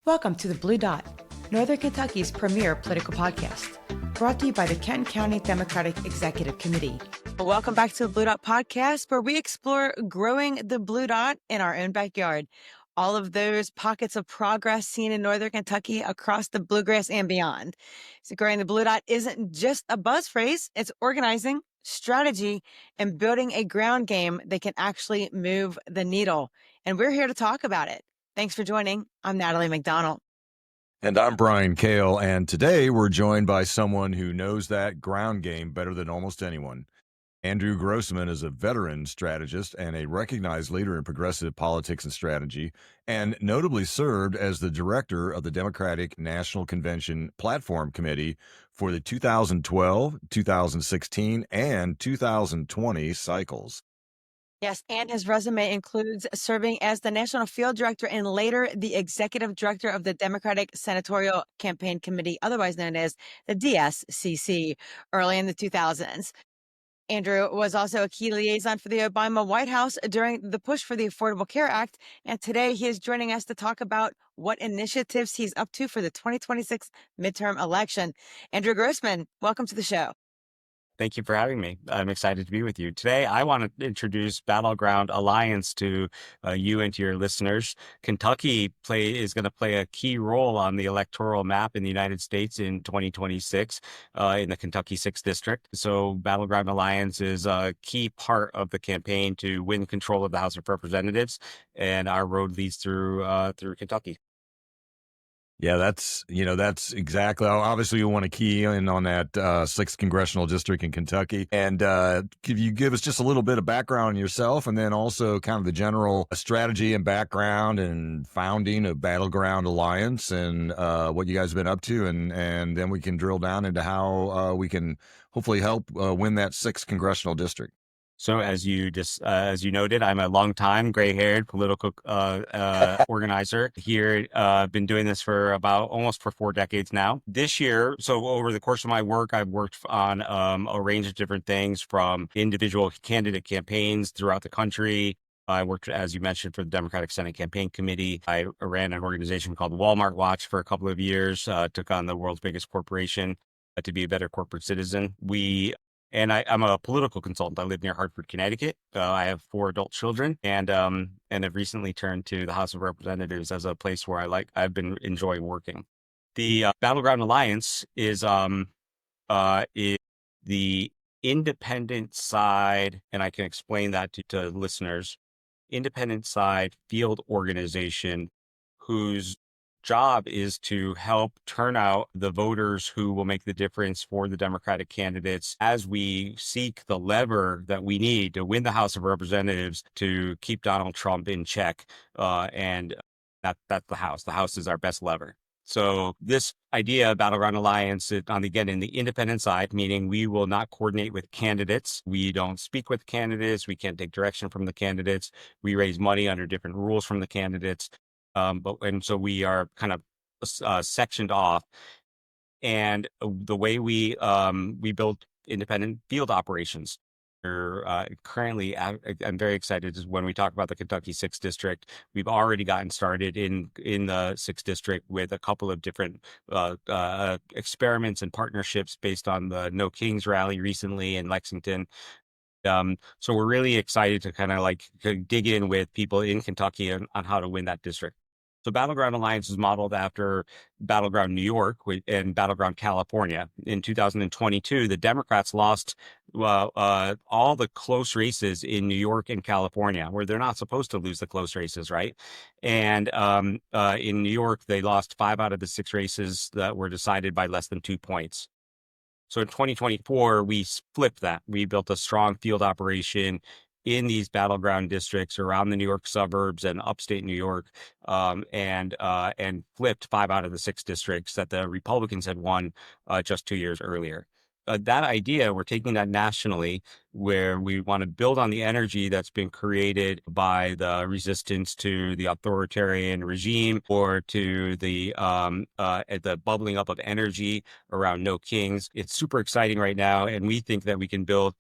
Welcome to The Blue Dot, Northern Kentucky's premier political podcast, brought to you by the Kenton County Democratic Executive Committee. Welcome back to The Blue Dot podcast, where we explore growing the blue dot in our own backyard. All of those pockets of progress seen in Northern Kentucky across the bluegrass and beyond. So growing the blue dot isn't just a buzz phrase, it's organizing, strategy, and building a ground game that can actually move the needle. And we're here to talk about it. Thanks for joining. I'm Natalie MacDonald. And I'm Brian Koehl, and today we're joined by someone who knows that ground game better than almost anyone. Andrew Grossman is a veteran strategist and a recognized leader in progressive politics and strategy, and notably served as the director of the Democratic National Convention Platform Committee for the 2012, 2016, and 2020 cycles. Yes, and his resume includes serving as the National Field Director and later the Executive Director of the Democratic Senatorial Campaign Committee, otherwise known as the DSCC, early in the 2000s. Andrew was also a key liaison for the Obama White House during the push for the Affordable Care Act, and today he is joining us to talk about what initiatives he's up to for the 2026 midterm election. Andrew Grossman, welcome to the show. Thank you for having me. I'm excited to be with you. Today, I want to introduce Battleground Alliance to you and to your listeners. Kentucky is going to play a key role on the electoral map in the United States in 2026 in the Kentucky 6th District. So Battleground Alliance is a key part of the campaign to win control of the House of Representatives, and our road leads through Kentucky. Yeah, that's exactly. Obviously, you want to key in on that 6th Congressional District in Kentucky. And could you give us just a little bit of background on yourself, and then also kind of the general strategy and background and founding of Battleground Alliance and what you guys have been up to, and then we can drill down into how we can hopefully help win that 6th Congressional District. So as you noted, I'm a longtime gray-haired political organizer here. I've been doing this for almost 4 decades now. This year, so over the course of my work, I've worked on a range of different things, from individual candidate campaigns throughout the country. I worked, as you mentioned, for the Democratic Senate Campaign Committee. I ran an organization called Walmart Watch for a couple of years, took on the world's biggest corporation to be a better corporate citizen. I'm a political consultant. I live near Hartford, Connecticut. I have 4 adult children, and have recently turned to the House of Representatives as a place where I've been enjoying working. The Battleground Alliance is the independent side, and I can explain that to listeners. Independent side field organization whose job is to help turn out the voters who will make the difference for the Democratic candidates as we seek the lever that we need to win the House of Representatives to keep Donald Trump in check. And that's the House. The House is our best lever. So this idea of Battleground Alliance is in the independent side, meaning we will not coordinate with candidates. We don't speak with candidates. We can't take direction from the candidates. We raise money under different rules from the candidates. So we are kind of sectioned off, and the way we build independent field operations. Currently, I'm very excited when we talk about the Kentucky 6th District. We've already gotten started in the 6th District with a couple of different experiments and partnerships based on the No Kings rally recently in Lexington. So we're really excited to kind of dig in with people in Kentucky on how to win that district. So Battleground Alliance is modeled after Battleground New York and Battleground California. In 2022, the Democrats lost all the close races in New York and California, where they're not supposed to lose the close races, right? And in New York, they lost 5 out of the 6 races that were decided by less than 2 points. So in 2024, we flipped that. We built a strong field operation in these battleground districts around the New York suburbs and upstate New York, and flipped 5 out of the 6 districts that the Republicans had won just 2 years earlier. That idea, we're taking that nationally, where we want to build on the energy that's been created by the resistance to the authoritarian regime, or to the bubbling up of energy around No Kings. It's super exciting right now, and we think that we can build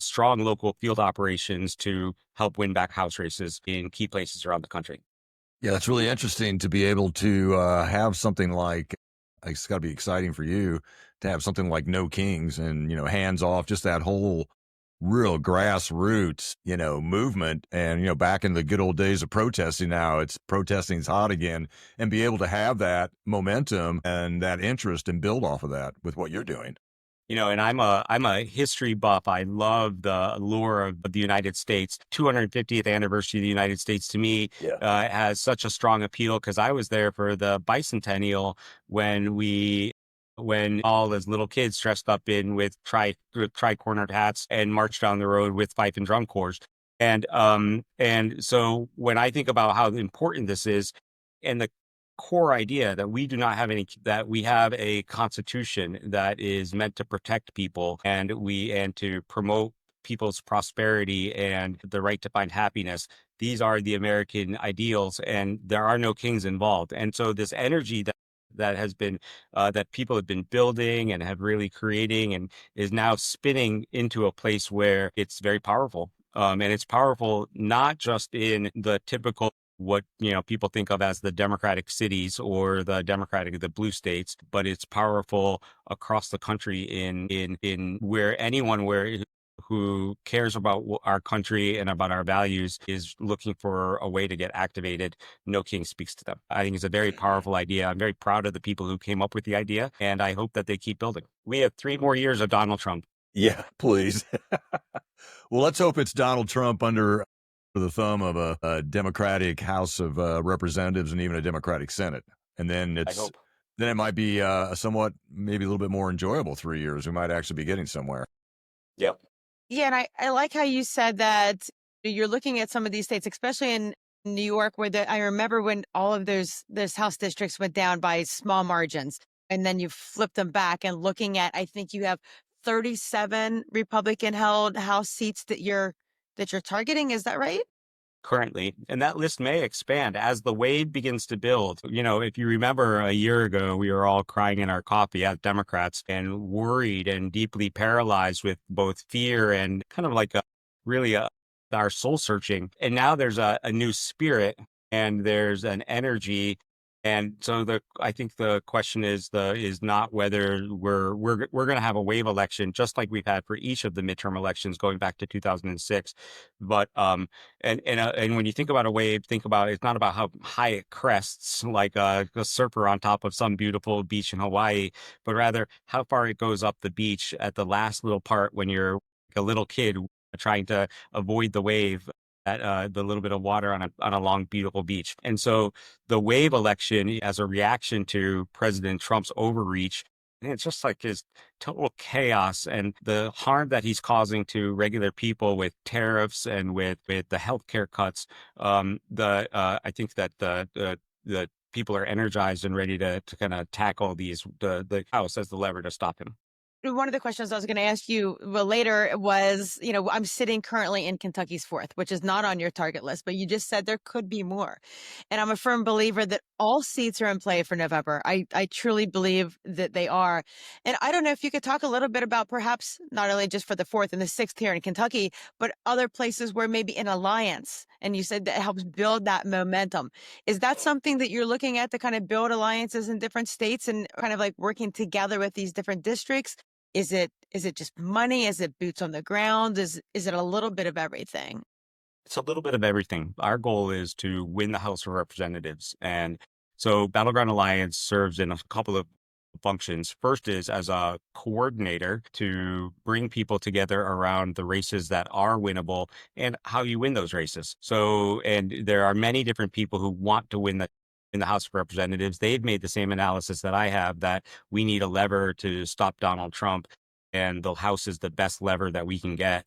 strong local field operations to help win back House races in key places around the country. Yeah, that's really interesting to be able to have something like, it's got to be exciting for you to have something like No Kings and, hands off, just that whole real grassroots, movement. And, back in the good old days of protesting, now it's protesting's hot again, and be able to have that momentum and that interest and build off of that with what you're doing. And I'm a history buff. I love the allure of the United States. 250th anniversary of the United States to me has such a strong appeal because I was there for the bicentennial when all as little kids dressed up with tri-cornered hats and marched down the road with fife and drum corps. And so when I think about how important this is, and the core idea that that we have a constitution that is meant to protect people and to promote people's prosperity and the right to find happiness. These are the American ideals, and there are no kings involved. And so this energy that has been that people have been building and have really creating and is now spinning into a place where it's very powerful. And it's powerful not just in the typical what people think of as the democratic cities or the blue states, but it's powerful across the country in where anyone who cares about our country and about our values is looking for a way to get activated. No King speaks to them. I think it's a very powerful idea. I'm very proud of the people who came up with the idea, and I hope that they keep building. We have 3 more years of Donald Trump. Yeah, please. Well, let's hope it's Donald Trump under the thumb of a Democratic House of Representatives and even a Democratic Senate. And then it might be a somewhat, maybe a little bit more enjoyable 3 years. We might actually be getting somewhere. Yep. Yeah, and I like how you said that you're looking at some of these states, especially in New York, where I remember when all of those House districts went down by small margins, and then you flip them back and looking at, I think you have 37 Republican-held House seats that you're targeting. Is that right? Currently, and that list may expand as the wave begins to build. If you remember a year ago, we were all crying in our coffee as Democrats and worried and deeply paralyzed with both fear and kind of like our soul searching. And now there's a new spirit and there's an energy. And so I think the question is not whether we're going to have a wave election, just like we've had for each of the midterm elections going back to 2006. But and when you think about a wave, think about it's not about how high it crests like a surfer on top of some beautiful beach in Hawaii, but rather how far it goes up the beach at the last little part when you're a little kid trying to avoid the wave at the little bit of water on a long, beautiful beach. And so the wave election as a reaction to President Trump's overreach, and it's just like his total chaos and the harm that he's causing to regular people with tariffs and with the healthcare cuts. I think that the people are energized and ready to kind of tackle the House as the lever to stop him. One of the questions I was going to ask you later was, I'm sitting currently in Kentucky's 4th, which is not on your target list, but you just said there could be more. And I'm a firm believer that all seats are in play for November. I truly believe that they are. And I don't know if you could talk a little bit about perhaps not only just for the 4th and the 6th here in Kentucky, but other places where maybe an alliance. And you said that helps build that momentum. Is that something that you're looking at to kind of build alliances in different states and kind of like working together with these different districts? Is it just money? Is it boots on the ground? Is it a little bit of everything? It's a little bit of everything. Our goal is to win the House of Representatives. And so Battleground Alliance serves in a couple of functions. First is as a coordinator to bring people together around the races that are winnable and how you win those races. So, and there are many different people who want to win in the House of Representatives. They've made the same analysis that I have, that we need a lever to stop Donald Trump, and the House is the best lever that we can get.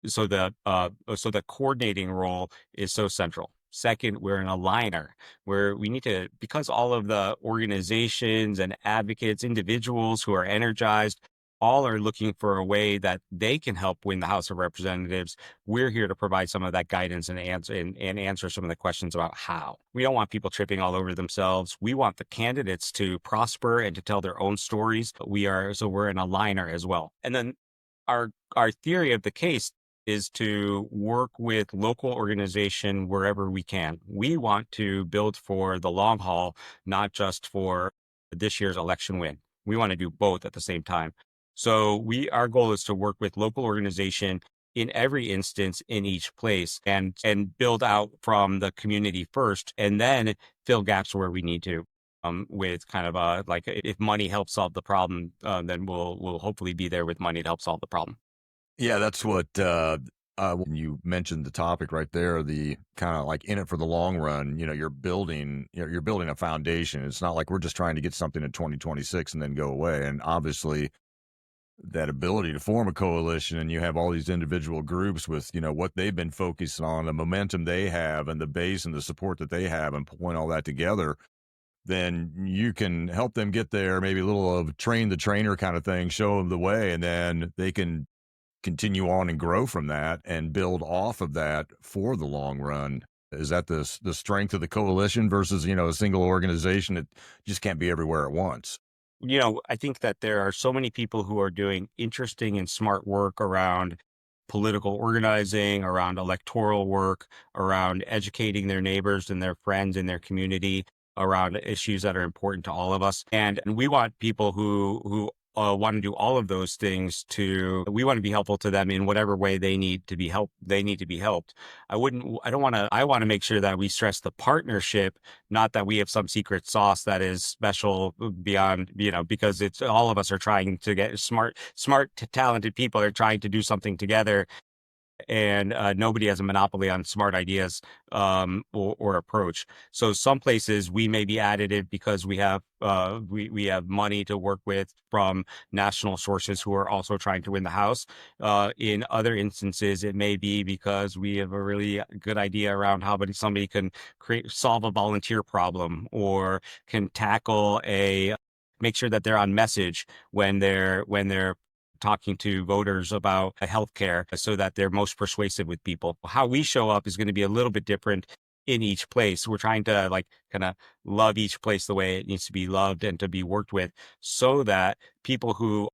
So the coordinating role is so central. Second, we're an aligner where we need to, because all of the organizations and advocates, individuals who are energized, all are looking for a way that they can help win the House of Representatives. We're here to provide some of that guidance and answer some of the questions about how. We don't want people tripping all over themselves. We want the candidates to prosper and to tell their own stories. We're an aligner as well. And then our theory of the case is to work with local organization wherever we can. We want to build for the long haul, not just for this year's election win. We want to do both at the same time. So our goal is to work with local organization in every instance in each place and build out from the community first, and then fill gaps where we need to. With kind of like if money helps solve the problem, then we'll hopefully be there with money to help solve the problem. Yeah, that's what when you mentioned the topic right there, the kind of like in it for the long run. You're building a foundation. It's not like we're just trying to get something in 2026 and then go away. And obviously, that ability to form a coalition, and you have all these individual groups with what they've been focused on, the momentum they have, and the base and the support that they have, and pulling all that together, then you can help them get there. Maybe a little of train the trainer kind of thing, show them the way, and then they can continue on and grow from that and build off of that for the long run. Is that the strength of the coalition versus a single organization that just can't be everywhere at once? I think that there are so many people who are doing interesting and smart work around political organizing, around electoral work, around educating their neighbors and their friends in their community around issues that are important to all of us. And we want people who want to do all of those things we want to be helpful to them in whatever way they need to be helped. I want to make sure that we stress the partnership, not that we have some secret sauce that is special beyond, because it's all of us are trying to get smart, talented people are trying to do something together. And nobody has a monopoly on smart ideas or approach. So some places we may be additive because we have we have money to work with from national sources who are also trying to win the House. In other instances, it may be because we have a really good idea around how somebody can solve a volunteer problem, or can make sure that they're on message when they're talking to voters about healthcare, so that they're most persuasive with people. How we show up is going to be a little bit different in each place. We're trying to kind of love each place the way it needs to be loved and to be worked with, so that people who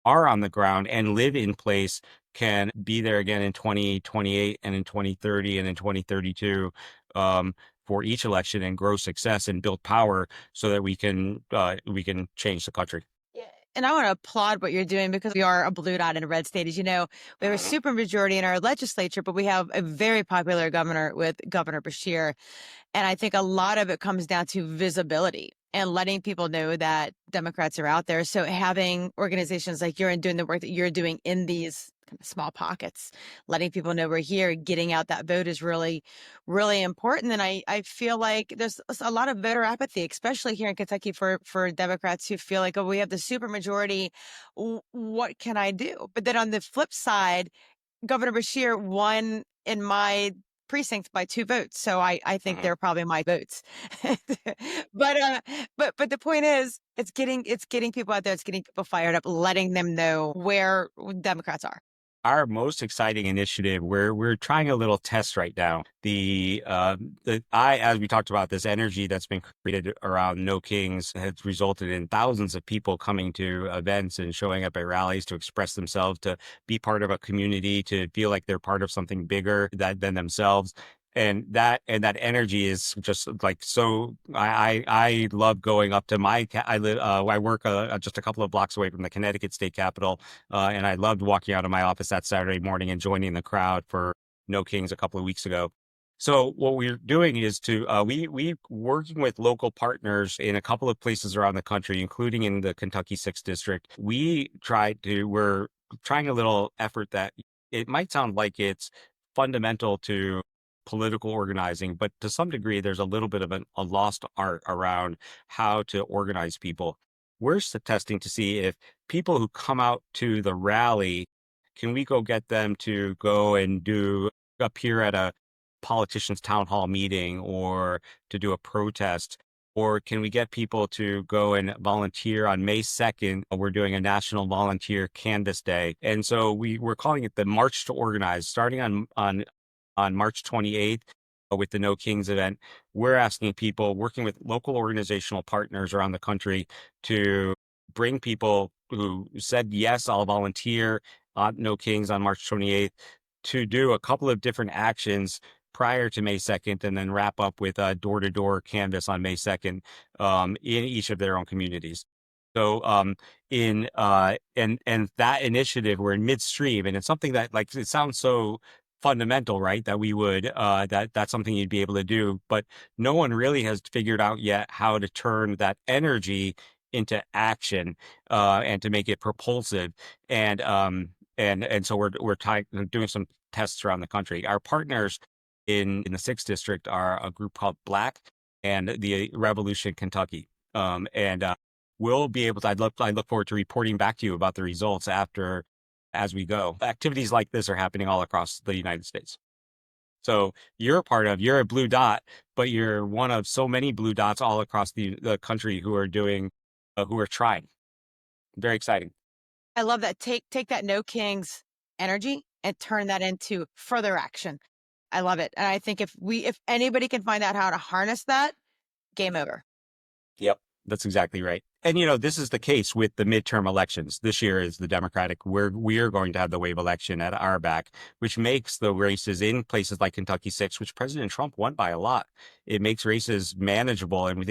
are on the ground and live in place can be there again in 2028 and in 2030 and in 2032 for each election, and grow success and build power so that we can change the country. And I want to applaud what you're doing, because we are a blue dot in a red state. As you know, we have a super majority in our legislature, but we have a very popular governor with Governor Beshear. And I think a lot of it comes down to visibility and letting people know that Democrats are out there. So having organizations like you're doing the work that you're doing in these kind of small pockets, letting people know we're here, getting out that vote is really, really important. And I feel like there's a lot of voter apathy, especially here in Kentucky, for Democrats who feel like, oh, we have the super majority. What can I do? But then on the flip side, Governor Beshear won in my precinct by 2 votes. So I think they're probably my votes. But the point is, it's getting people out there, it's getting people fired up, letting them know where Democrats are. Our most exciting initiative, we're trying a little test right now. As we talked about, this energy that's been created around No Kings has resulted in thousands of people coming to events and showing up at rallies to express themselves, to be part of a community, to feel like they're part of something bigger than themselves. And that energy is just like, so I love going up to I work just a couple of blocks away from the Connecticut State Capitol. And I loved walking out of my office that Saturday morning and joining the crowd for No Kings a couple of weeks ago. So what we're doing is we working with local partners in a couple of places around the country, including in the Kentucky 6th District. We're trying a little effort that it might sound like it's fundamental to political organizing, but to some degree, there's a little bit of a lost art around how to organize people. We're testing to see if people who come out to the rally, can we go get them to go and appear at a politician's town hall meeting, or to do a protest? Or can we get people to go and volunteer on May 2nd? We're doing a National Volunteer Canvas Day. And so we're calling it the March to Organize, starting on March 28th with the No Kings event. We're asking people, working with local organizational partners around the country, to bring people who said, yes, I'll volunteer on No Kings on March 28th, to do a couple of different actions prior to May 2nd, and then wrap up with a door-to-door canvas on May 2nd in each of their own communities. So and that initiative, we're in midstream, and it's something that, like, it sounds so fundamental, right? That we would that's something you'd be able to do, but no one really has figured out yet how to turn that energy into action and to make it propulsive. And so we're doing some tests around the country. Our partners in the 6th district are a group called Black and the Revolution Kentucky. And we'll be able to, I look forward to reporting back to you about the results as we go. Activities like this are happening all across the United States. So you're a blue dot, but you're one of so many blue dots all across the country who are trying. Very exciting. I love that. Take that No Kings energy and turn that into further action. I love it. And I think if anybody can find out how to harness that, game over. Yep, that's exactly right. And, this is the case with the midterm elections. This year is the Democratic. We are going to have the wave election at our back, which makes the races in places like Kentucky 6, which President Trump won by a lot. It makes races manageable, and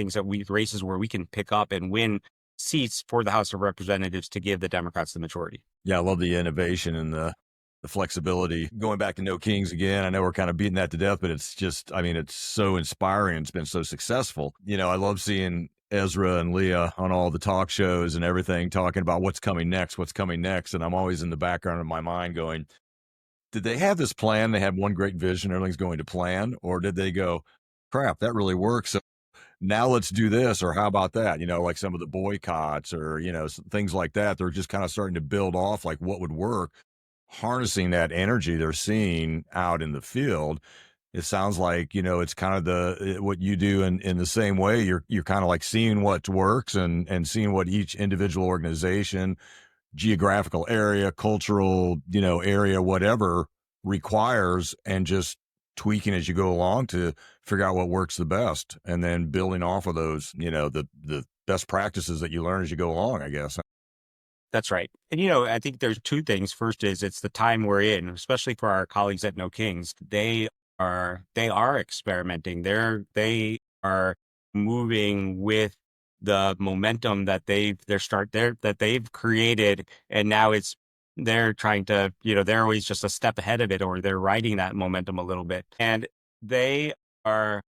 races where we can pick up and win seats for the House of Representatives to give the Democrats the majority. Yeah, I love the innovation and the flexibility. Going back to No Kings again, I know we're kind of beating that to death, but it's just, it's so inspiring. It's been so successful. I love seeing Ezra and Leah on all the talk shows and everything, talking about what's coming next. And I'm always in the background of my mind going, did they have this plan? They have one great vision, everything's going to plan, or did they go, crap, that really works, so now let's do this, or how about that? Like some of the boycotts or, things like that. They're just kind of starting to build off like what would work, harnessing that energy they're seeing out in the field. It sounds like, it's kind of what you do in the same way. You're kind of like seeing what works and seeing what each individual organization, geographical area, cultural, area, whatever requires, and just tweaking as you go along to figure out what works the best, and then building off of those, the best practices that you learn as you go along, I guess. That's right. And, I think there's two things. First is it's the time we're in, especially for our colleagues at No Kings. They are experimenting. They are moving with the momentum that they've created, and now they're trying to, they're always just a step ahead of it, or they're riding that momentum a little bit. And they are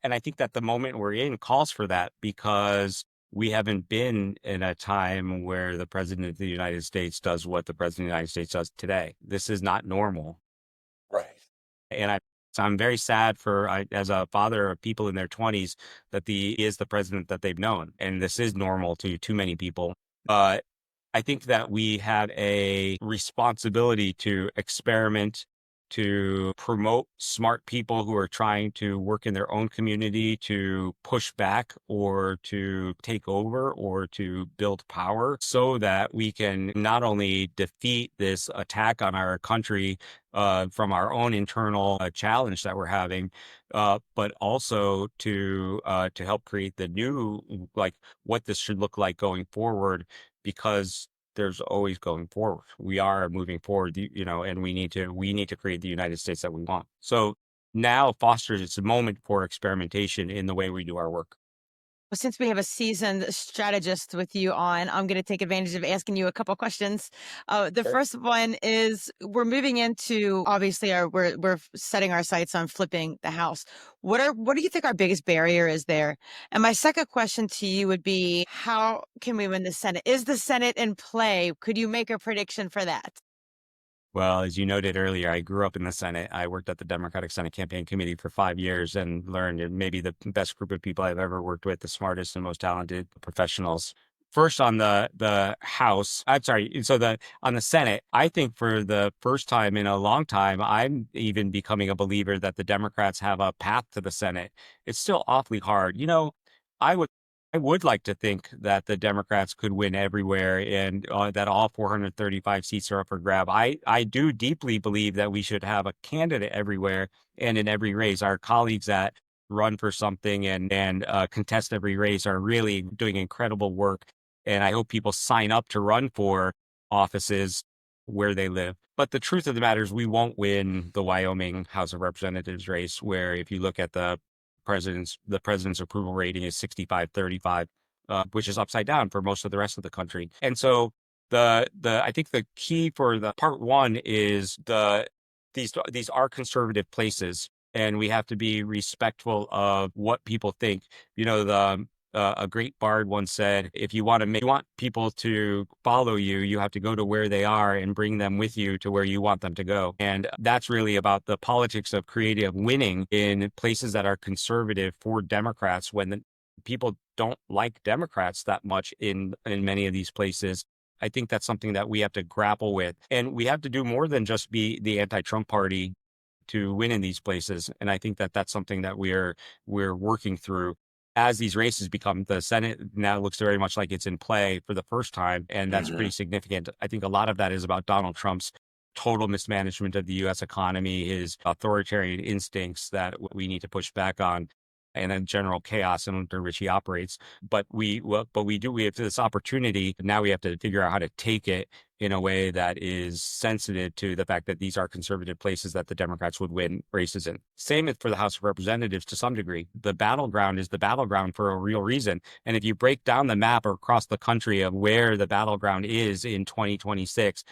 and I think that the moment we're in calls for that, because we haven't been in a time where the President of the United States does what the President of the United States does today. This is not normal. Right. And I'm very sad as a father of people in their 20s, that he is the president that they've known. And this is normal to too many people. I think that we have a responsibility to experiment, to promote smart people who are trying to work in their own community, to push back or to take over or to build power, so that we can not only defeat this attack on our country from our own internal challenge that we're having, but also to help create the new, like, what this should look like going forward, because there's always going forward. We are moving forward, and we need to create the United States that we want. So now fosters, it's a moment for experimentation in the way we do our work. Well, since we have a seasoned strategist with you on, I'm going to take advantage of asking you a couple questions. The Sure. first one is, we're moving into, obviously, we're setting our sights on flipping the House. What do you think our biggest barrier is there? And my second question to you would be, how can we win the Senate? Is the Senate in play? Could you make a prediction for that? Well, as you noted earlier, I grew up in the Senate. I worked at the Democratic Senate Campaign Committee for 5 years and learned maybe the best group of people I've ever worked with, the smartest and most talented professionals. First, on the House, on the Senate, I think for the first time in a long time, I'm even becoming a believer that the Democrats have a path to the Senate. It's still awfully hard. I would like to think that the Democrats could win everywhere, and that all 435 seats are up for grab. I do deeply believe that we should have a candidate everywhere and in every race. Our colleagues that run for something and contest every race are really doing incredible work. And I hope people sign up to run for offices where they live. But the truth of the matter is we won't win the Wyoming House of Representatives race, where if you look at the president's approval rating is 65-35, which is upside down for most of the rest of the country. And so I think the key for the part one is these are conservative places, and we have to be respectful of what people think. A great bard once said, if you want people to follow you, you have to go to where they are and bring them with you to where you want them to go. And that's really about the politics of creative winning in places that are conservative for Democrats, when the people don't like Democrats that much in many of these places. I think that's something that we have to grapple with. And we have to do more than just be the anti-Trump party to win in these places. And I think that that's something that we're working through. As these races become, the Senate now looks very much like it's in play for the first time, and that's pretty significant. I think a lot of that is about Donald Trump's total mismanagement of the U.S. economy, his authoritarian instincts that we need to push back on, and then general chaos under which he operates. But we have this opportunity. Now we have to figure out how to take it in a way that is sensitive to the fact that these are conservative places that the Democrats would win races in. Same for the House of Representatives to some degree. The battleground is the battleground for a real reason. And if you break down the map across the country of where the battleground is in 2026,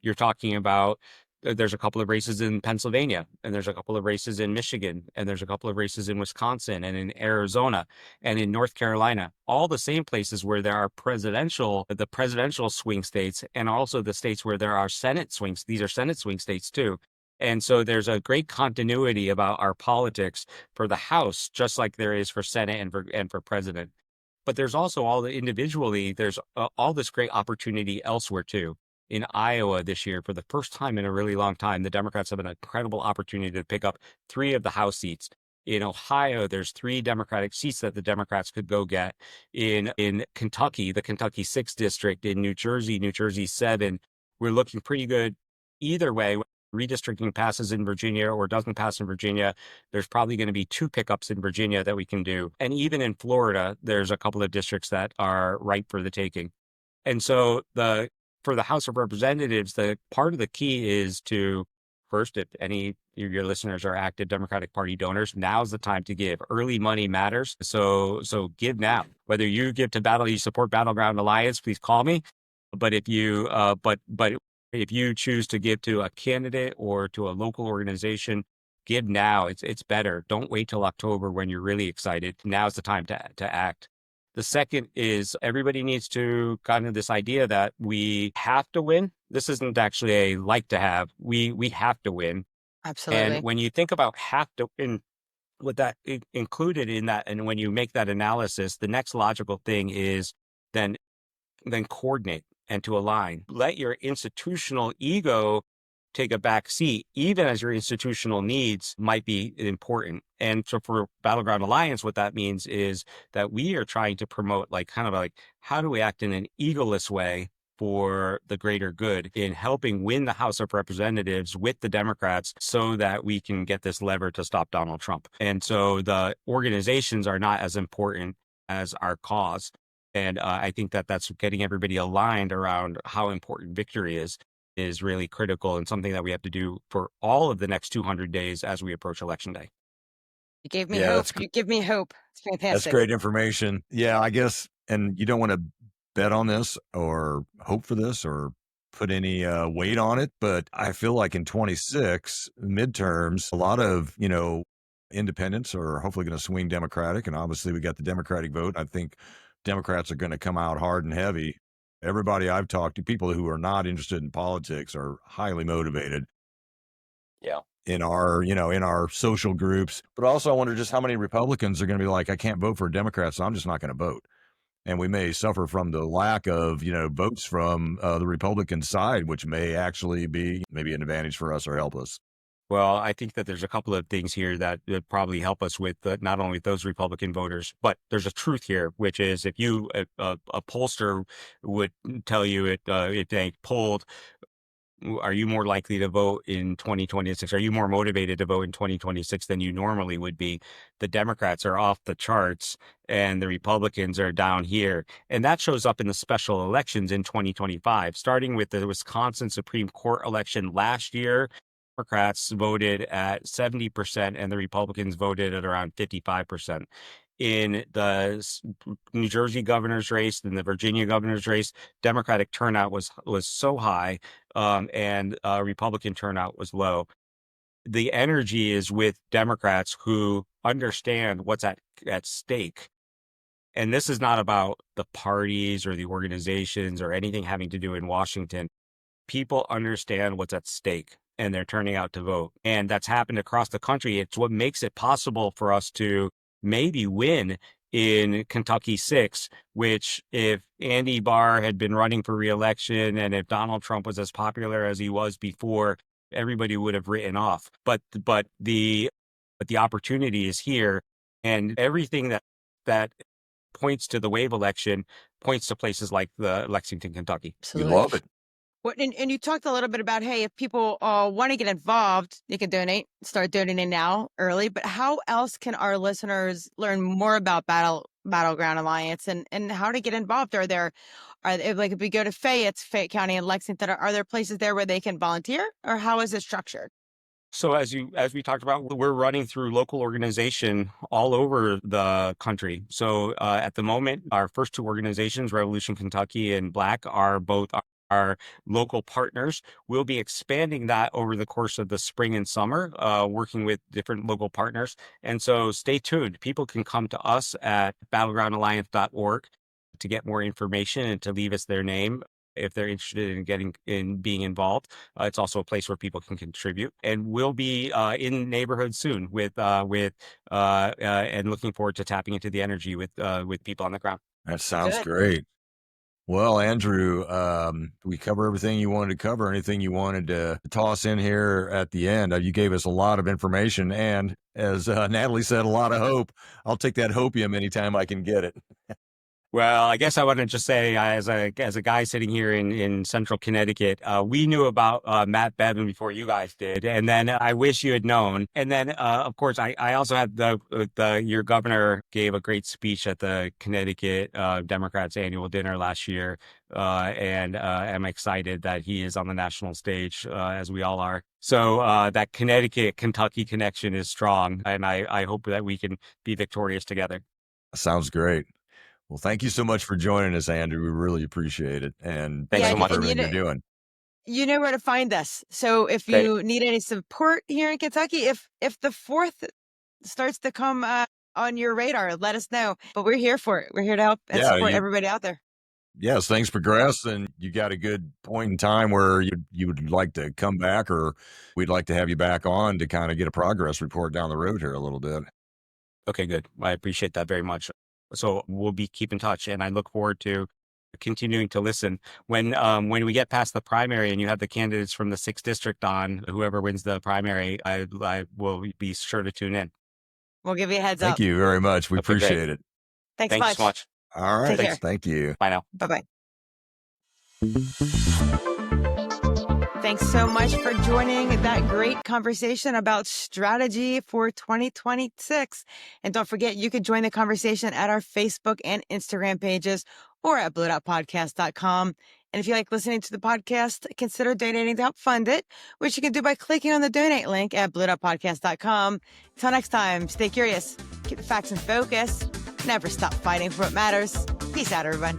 you're talking about there's a couple of races in Pennsylvania, and there's a couple of races in Michigan, and there's a couple of races in Wisconsin and in Arizona and in North Carolina, all the same places where there are the presidential swing states, and also the states where there are Senate swings. These are Senate swing states too. And so there's a great continuity about our politics for the House, just like there is for Senate and for president. But there's also there's all this great opportunity elsewhere too. In Iowa this year, for the first time in a really long time, the Democrats have an incredible opportunity to pick up 3 of the House seats. In Ohio, there's 3 Democratic seats that the Democrats could go get. In Kentucky, the Kentucky 6th district, in New Jersey 7, we're looking pretty good either way. Redistricting passes in Virginia or doesn't pass in Virginia, there's probably going to be 2 pickups in Virginia that we can do. And even in Florida, there's a couple of districts that are ripe for the taking. And so for the House of Representatives, the part of the key is to, first, if any of your listeners are active Democratic Party donors, now's the time to give. Early money matters. So give now. Whether you give to you support Battleground Alliance, please call me. But if you if you choose to give to a candidate or to a local organization, give now. It's better. Don't wait till October when you're really excited. Now's the time to act. The second is everybody needs to kind of this idea that we have to win. This isn't actually a like to have. We have to win. Absolutely. And when you think about have to win, what that included in that, and when you make that analysis, the next logical thing is then coordinate and to align. Let your institutional ego take a back seat, even as your institutional needs might be important. And so for Battleground Alliance, what that means is that we are trying to promote how do we act in an egoless way for the greater good in helping win the House of Representatives with the Democrats so that we can get this lever to stop Donald Trump. And so the organizations are not as important as our cause. And I think that that's getting everybody aligned around how important victory is really critical and something that we have to do for all of the next 200 days as we approach Election Day. You gave me hope. You give me hope. It's fantastic. That's great information. Yeah, I guess, and you don't want to bet on this or hope for this or put any weight on it, but I feel like in 26 midterms, a lot of, independents are hopefully going to swing Democratic, and obviously we got the Democratic vote. I think Democrats are going to come out hard and heavy. Everybody I've talked to, people who are not interested in politics, are highly motivated. Yeah. In our social groups. But also I wonder just how many Republicans are going to be like, I can't vote for a Democrat, so I'm just not going to vote. And we may suffer from the lack of, votes from the Republican side, which may actually be maybe an advantage for us or help us. Well, I think that there's a couple of things here that would probably help us with not only those Republican voters, but there's a truth here, which is if a pollster would tell you if they polled are you more likely to vote in 2026? Are you more motivated to vote in 2026 than you normally would be? The Democrats are off the charts and the Republicans are down here. And that shows up in the special elections in 2025, starting with the Wisconsin Supreme Court election last year. Democrats voted at 70% and the Republicans voted at around 55%. In the New Jersey governor's race and the Virginia governor's race, Democratic turnout was so high, and Republican turnout was low. The energy is with Democrats who understand what's at stake. And this is not about the parties or the organizations or anything having to do in Washington. People understand what's at stake and they're turning out to vote. And that's happened across the country. It's what makes it possible for us to maybe win in Kentucky 6, which if Andy Barr had been running for re-election and if Donald Trump was as popular as he was before, everybody would have written off. But the opportunity is here, and everything that points to the wave election points to places like the Lexington, Kentucky. Absolutely. We love it. Well, and you talked a little bit about, hey, if people want to get involved, they can donate, start donating now early. But how else can our listeners learn more about Battleground Alliance and how to get involved? If we go to Fayette County and Lexington, are there places there where they can volunteer, or how is it structured? So as we talked about, we're running through local organization all over the country. So at the moment, our first two organizations, Revolution Kentucky and Black, are both our local partners. We'll be expanding that over the course of the spring and summer, working with different local partners. And so stay tuned. People can come to us at battlegroundalliance.org to get more information and to leave us their name if they're interested in being involved. It's also a place where people can contribute. And we'll be in neighborhoods soon with and looking forward to tapping into the energy with people on the ground. That sounds Good. great. Well, Andrew, we cover everything you wanted to cover. Anything you wanted to toss in here at the end? You gave us a lot of information, and as Natalie said, a lot of hope. I'll take that hopium anytime I can get it. Well, I guess I want to just say, as a guy sitting here in central Connecticut, we knew about Matt Bevin before you guys did, and then I wish you had known. And then, of course, I also had your governor gave a great speech at the Connecticut Democrats annual dinner last year, and I'm excited that he is on the national stage, as we all are. So that Connecticut-Kentucky connection is strong, and I hope that we can be victorious together. Sounds great. Well, thank you so much for joining us, Andrew. We really appreciate it. And Thanks so much for everything you're doing. You know where to find us. So if you need any support here in Kentucky, if the 4th starts to come on your radar, let us know. But we're here for it. We're here to help and support everybody out there. Yes, things progress and you got a good point in time where you would like to come back, or we'd like to have you back on to kind of get a progress report down the road here a little bit. Okay, good. I appreciate that very much. So we'll be keep in touch, and I look forward to continuing to listen. When we get past the primary and you have the candidates from the 6th district on, whoever wins the primary, I will be sure to tune in. We'll give you a heads up. Thank you very much. We appreciate it. Thanks so much. All right. Take care. Thank you. Bye now. Bye-bye. Thanks so much for joining that great conversation about strategy for 2026. And don't forget, you can join the conversation at our Facebook and Instagram pages or at bluedotpodcast.com. And if you like listening to the podcast, consider donating to help fund it, which you can do by clicking on the donate link at bluedotpodcast.com. Until next time, stay curious, keep the facts in focus, never stop fighting for what matters. Peace out, everyone.